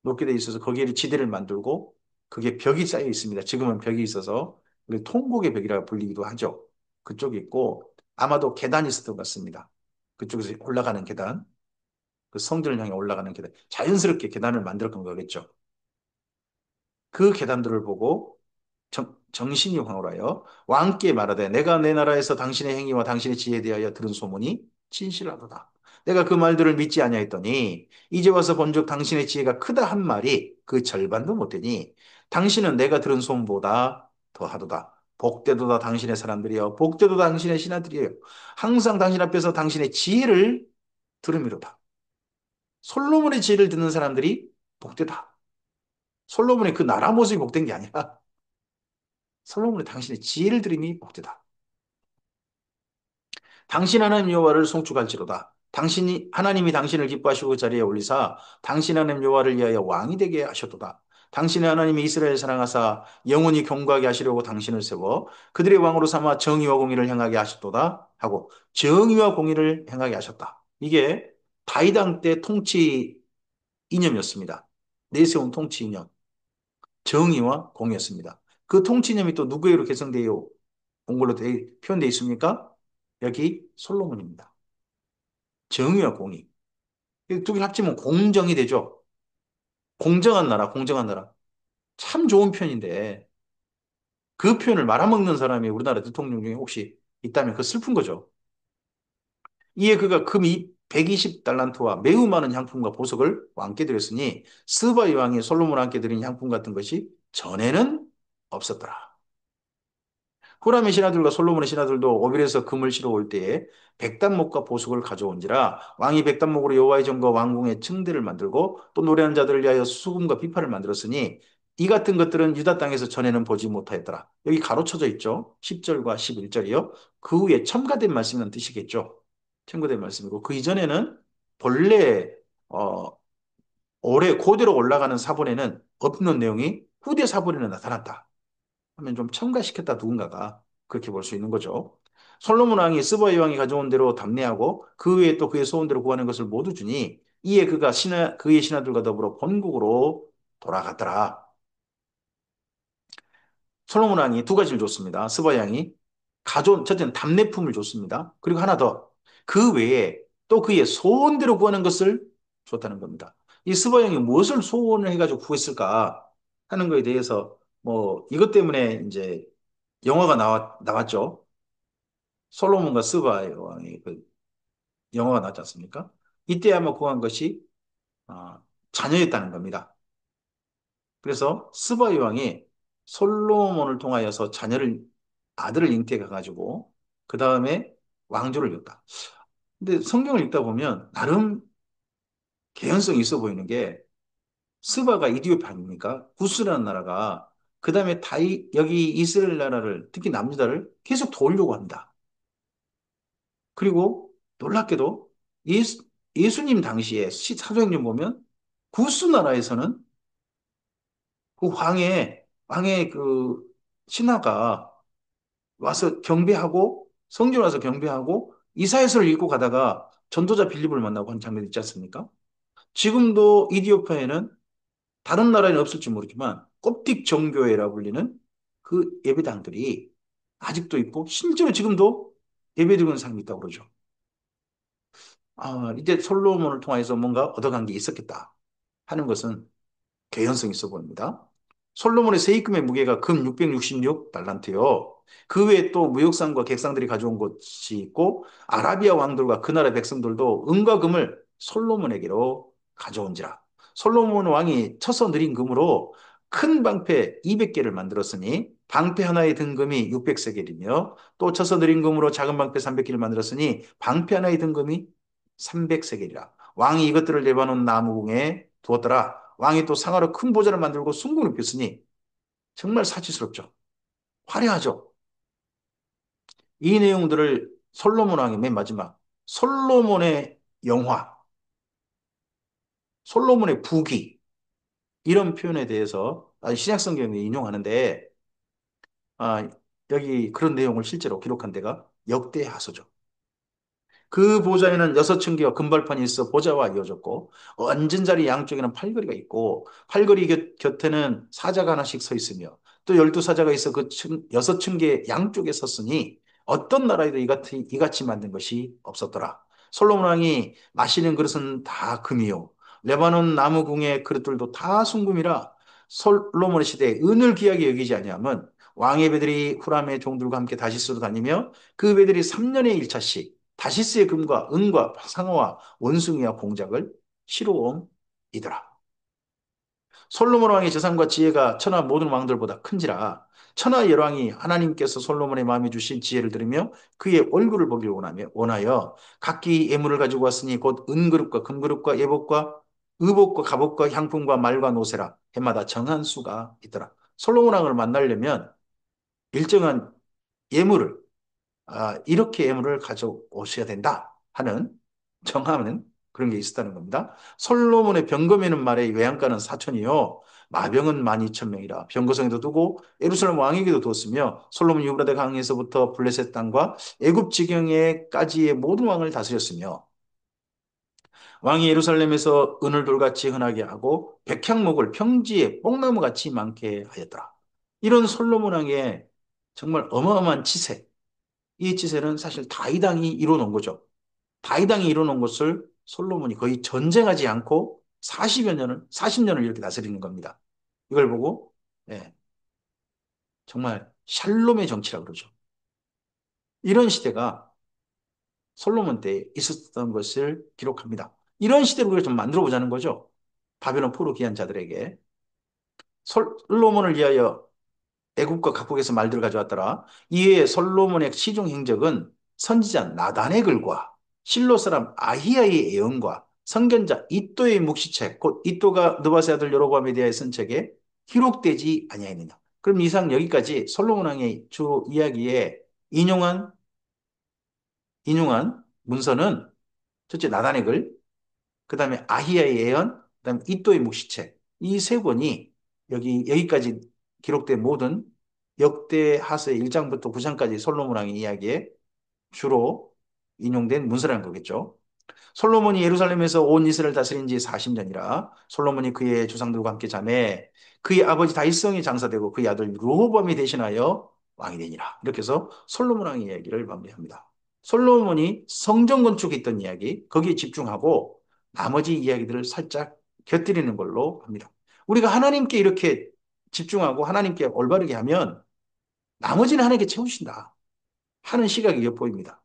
높게 돼 있어서 거기에 지대를 만들고 그게 벽이 쌓여 있습니다. 지금은 벽이 있어서 통곡의 벽이라 불리기도 하죠. 그쪽이 있고 아마도 계단이 있었던 것 같습니다. 그쪽에서 올라가는 계단, 그 성전을 향해 올라가는 계단, 자연스럽게 계단을 만들었던 거겠죠. 그 계단들을 보고 정신이 황홀하여 왕께 말하되 내가 내 나라에서 당신의 행위와 당신의 지혜에 대하여 들은 소문이 진실하도다. 내가 그 말들을 믿지 아니하였더니 이제 와서 본즉 당신의 지혜가 크다 한 말이 그 절반도 못되니 당신은 내가 들은 소문보다 더하도다. 복되도다 당신의 사람들이여 복되도다 당신의 신하들이여 항상 당신 앞에서 당신의 지혜를 들음이로다. 솔로몬의 지혜를 듣는 사람들이 복되다. 솔로몬의 그 나라 모습이 복된 게 아니라 솔로몬의 당신의 지혜를 들으니 복되다. 당신 하나님 여호와를 송축할지로다. 당신이 하나님이 당신을 기뻐하시고 그 자리에 올리사 당신 하나님 여호와를 위하여 왕이 되게 하셨도다. 당신의 하나님이 이스라엘 사랑하사 영원히 경고하게 하시려고 당신을 세워 그들의 왕으로 삼아 정의와 공의를 행하게 하셨도다 하고 정의와 공의를 행하게 하셨다. 이게 다윗 왕 때 통치 이념이었습니다. 내세운 통치 이념, 정의와 공의였습니다. 그 통치 이념이 또 누구에게로 개성되어 온 걸로 표현되어 있습니까? 여기 솔로몬입니다. 정의와 공의. 두 개 합치면 공정이 되죠. 공정한 나라, 공정한 나라. 참 좋은 표현인데 그 표현을 말아먹는 사람이 우리나라 대통령 중에 혹시 있다면 그 슬픈 거죠. 이에 그가 금 120달란트와 매우 많은 향품과 보석을 왕께 드렸으니 스바이 왕이 솔로몬 왕께 드린 향품 같은 것이 전에는 없었더라. 후람의 신하들과 솔로몬의 신하들도 오빌에서 금을 실어 올 때에 백단목과 보석을 가져온지라 왕이 백단목으로 여호와의 전과 왕궁의 층대를 만들고 또 노래하는 자들을 위하여 수금과 비파를 만들었으니 이 같은 것들은 유다 땅에서 전에는 보지 못하였더라. 여기 가로쳐져 있죠. 10절과 11절이요. 그 후에 첨가된 말씀이라는 뜻이겠죠. 첨가된 말씀이고 그 이전에는 본래 어, 올해 고대로 올라가는 사본에는 없는 내용이 후대 사본에는 나타났다. 하면 좀 첨가시켰다 누군가가 그렇게 볼 수 있는 거죠. 솔로몬 왕이 스바이 왕이 가져온 대로 답례하고 그 외에 또 그의 소원대로 구하는 것을 모두 주니 이에 그가 그의 신하들과 더불어 본국으로 돌아갔더라. 솔로몬 왕이 두 가지를 줬습니다. 스바이 왕이 가져온 첫째는 답례품을 줬습니다. 그리고 하나 더 그 외에 또 그의 소원대로 구하는 것을 줬다는 겁니다. 이 스바이 왕이 무엇을 소원을 해가지고 구했을까 하는 것에 대해서 뭐 이것 때문에 이제 영화가 나왔죠. 솔로몬과 스바의 왕의 그 영화가 나왔지 않습니까? 이때 아마 구한 것이 아, 자녀였다는 겁니다. 그래서 스바의 왕이 솔로몬을 통하여서 아들을 잉태해가지고 그 다음에 왕조를 이뤘다. 근데 성경을 읽다 보면 나름 개연성이 있어 보이는 게 스바가 이디오피아 아닙니까? 구스라는 나라가 그 다음에 여기 이스라엘 나라를 특히 남유다를 계속 도우려고 합니다. 그리고 놀랍게도 예수님 당시에 사도행전 보면 구스 나라에서는 그 왕의 그 신하가 와서 경배하고 성전 와서 경배하고 이사야서를 읽고 가다가 전도자 빌립을 만나고 한 장면 있지 않습니까? 지금도 이디오피아에는 다른 나라에는 없을지 모르지만 koptic 정교회라 불리는 그 예배당들이 아직도 있고 실제로 지금도 예배드리는 사람이 있다고 그러죠. 아, 이제 솔로몬을 통해서 뭔가 얻어간 게 있었겠다 하는 것은 개연성이 있어 보입니다. 솔로몬의 세입금의 무게가 금 666달란트요. 그 외에 또 무역상과 객상들이 가져온 것이 있고 아라비아 왕들과 그 나라 백성들도 은과 금을 솔로몬에게로 가져온지라. 솔로몬 왕이 쳐서 들인 금으로 큰 방패 200개를 만들었으니 방패 하나에 든 금이 600세겔이며 또 쳐서 들인 금으로 작은 방패 300개를 만들었으니 방패 하나에 든 금이 300세겔이라. 왕이 이것들을 레바논 나무궁에 두었더라. 왕이 또 상하로 큰 보좌를 만들고 순금을 폈으니 정말 사치스럽죠. 화려하죠. 이 내용들을 솔로몬 왕의 맨 마지막 솔로몬의 영화, 솔로몬의 부귀 이런 표현에 대해서 신약 성경에 인용하는데 아, 여기 그런 내용을 실제로 기록한 데가 역대하서죠. 그 보좌에는 여섯 층계와 금발판이 있어 보좌와 이어졌고 앉은 자리 양쪽에는 팔걸이가 있고 팔걸이 곁에는 사자가 하나씩 서 있으며 또 12사자가 있어 여섯 층계 양쪽에 섰으니 어떤 나라에도 이같이 만든 것이 없었더라. 솔로몬 왕이 마시는 그릇은 다 금이요 레바논 나무궁의 그릇들도 다 순금이라 솔로몬의 시대에 은을 귀하게 여기지 아니하면 왕의 배들이 후람의 종들과 함께 다시스로 다니며 그 배들이 3년에 1차씩 다시스의 금과 은과 상어와 원숭이와 공작을 시로움이더라. 솔로몬 왕의 재산과 지혜가 천하 모든 왕들보다 큰지라 천하 열왕이 하나님께서 솔로몬의 마음에 주신 지혜를 들으며 그의 얼굴을 보기를 원하여 각기 예물을 가지고 왔으니 곧 은그릇과 금그릇과 예복과 의복과 갑옷과 향품과 말과 노새라 해마다 정한 수가 있더라. 솔로몬 왕을 만나려면 일정한 예물을 이렇게 예물을 가져오셔야 된다 하는 정하는 그런 게 있었다는 겁니다. 솔로몬의 병거면은 말에 외양간은 사천이요 마병은 12,000명이라 병거성에도 두고 예루살렘 왕에게도 두었으며 솔로몬 유브라데 강에서부터 블레셋 땅과 애굽 지경에까지의 모든 왕을 다스렸으며 왕이 예루살렘에서 은을 돌같이 흔하게 하고 백향목을 평지에 뽕나무같이 많게 하였더라. 이런 솔로몬 왕의 정말 어마어마한 치세, 이 치세는 사실 다이당이 이뤄놓은 거죠. 다이당이 이뤄놓은 것을 솔로몬이 거의 전쟁하지 않고 40여 년을, 40년을 이렇게 다스리는 겁니다. 이걸 보고, 예, 정말 샬롬의 정치라고 그러죠. 이런 시대가 솔로몬 때 있었던 것을 기록합니다. 이런 시대를 우리가 좀 만들어 보자는 거죠. 바벨론 포로 귀한 자들에게. 솔로몬을 위하여 애국과 각국에서 말들을 가져왔더라. 이에 솔로몬의 시중 행적은 선지자 나단의 글과 실로 사람 아히야의 예언과 선견자 이또의 묵시책, 곧 이또가 느바세 아들 여로보암에 대하여 쓴 책에 기록되지 아니하였느냐. 그럼 이상 여기까지 솔로몬 왕의 주 이야기에 인용한 문서는 첫째 나단의 글, 그 다음에 아히야의 예언, 그 다음에 이또의 묵시책. 이 세 권이 여기까지 기록된 모든 역대하서 1장부터 9장까지 솔로몬 왕의 이야기에 주로 인용된 문서라는 거겠죠. 솔로몬이 예루살렘에서 온 이스라엘을 다스린 지 40년이라 솔로몬이 그의 조상들과 함께 자매 그의 아버지 다윗성이 장사되고 그의 아들 르호보암이 대신하여 왕이 되니라. 이렇게 해서 솔로몬 왕의 이야기를 마무리합니다. 솔로몬이 성전 건축에 있던 이야기 거기에 집중하고 나머지 이야기들을 살짝 곁들이는 걸로 합니다. 우리가 하나님께 이렇게 집중하고 하나님께 올바르게 하면 나머지는 하나님께 채우신다 하는 시각이 엿보입니다.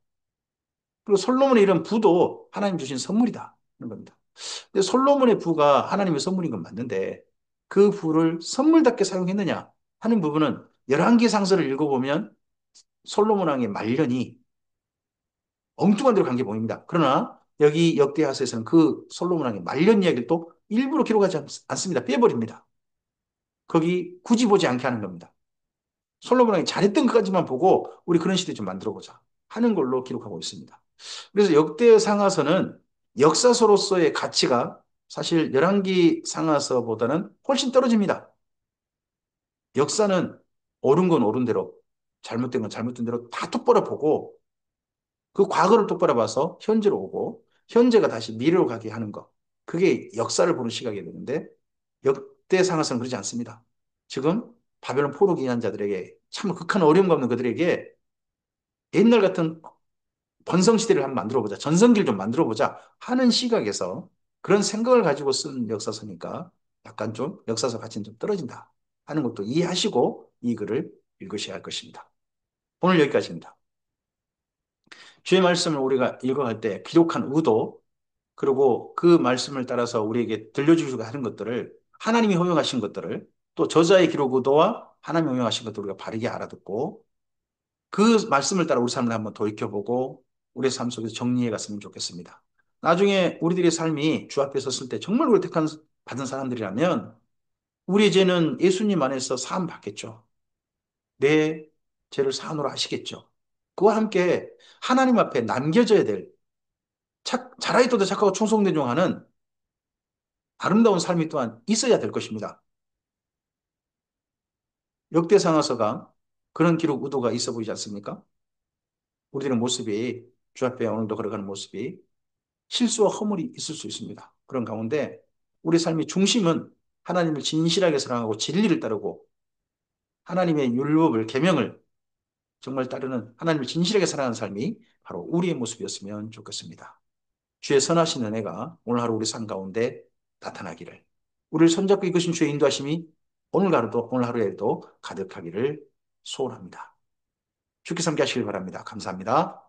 그리고 솔로몬의 이런 부도 하나님 주신 선물이다 하는 겁니다. 근데 솔로몬의 부가 하나님의 선물인 건 맞는데 그 부를 선물답게 사용했느냐 하는 부분은 열왕기 상서를 읽어보면 솔로몬 왕의 말년이 엉뚱한 대로 간 게 보입니다. 그러나 여기 역대하서에서는 그 솔로몬 왕의 말년 이야기를 또 일부러 기록하지 않습니다. 빼버립니다. 거기 굳이 보지 않게 하는 겁니다. 솔로몬 왕이 잘했던 것까지만 보고 우리 그런 시대 좀 만들어 보자 하는 걸로 기록하고 있습니다. 그래서 역대 상하서는 역사서로서의 가치가 사실 열왕기 상하서보다는 훨씬 떨어집니다. 역사는 옳은 건 옳은 대로, 잘못된 건 잘못된 대로 다 똑바로 보고 그 과거를 똑바로 봐서 현재로 오고 현재가 다시 미래로 가게 하는 것. 그게 역사를 보는 시각이 되는데 역대 상하서는 그러지 않습니다. 지금 바벨론 포로 기한 자들에게 참 극한 어려움 없는 그들에게 옛날 같은 번성시대를 한번 만들어보자. 전성기를 좀 만들어보자 하는 시각에서 그런 생각을 가지고 쓴 역사서니까 약간 좀 역사서 가치는 좀 떨어진다 하는 것도 이해하시고 이 글을 읽으셔야 할 것입니다. 오늘 여기까지입니다. 주의 말씀을 우리가 읽어갈 때 기록한 의도 그리고 그 말씀을 따라서 우리에게 들려주시고 하는 것들을 하나님이 허용하신 것들을 또 저자의 기록 의도와 하나님이 허용하신 것들을 우리가 바르게 알아듣고 그 말씀을 따라 우리 삶을 한번 돌이켜보고 우리 삶 속에서 정리해 갔으면 좋겠습니다. 나중에 우리들의 삶이 주 앞에 섰을 때 정말 우리 택한 받은 사람들이라면 우리의 죄는 예수님 안에서 사함 받겠죠. 내 죄를 사함으로 하시겠죠. 그와 함께 하나님 앞에 남겨져야 될 자라이또도 착하고 충성되종하는 아름다운 삶이 또한 있어야 될 것입니다. 역대상하서가 그런 기록 의도가 있어 보이지 않습니까? 우리들의 모습이 주 앞에 오늘도 걸어가는 모습이 실수와 허물이 있을 수 있습니다. 그런 가운데 우리 삶의 중심은 하나님을 진실하게 사랑하고 진리를 따르고 하나님의 율법을 계명을 정말 따르는 하나님을 진실하게 사랑하는 삶이 바로 우리의 모습이었으면 좋겠습니다. 주의 선하신 은혜가 오늘 하루 우리 삶 가운데 나타나기를 우리를 손잡고 이끄신 주의 인도하심이 오늘 하루에도 가득하기를 소원합니다. 주께서 함께 하시길 바랍니다. 감사합니다.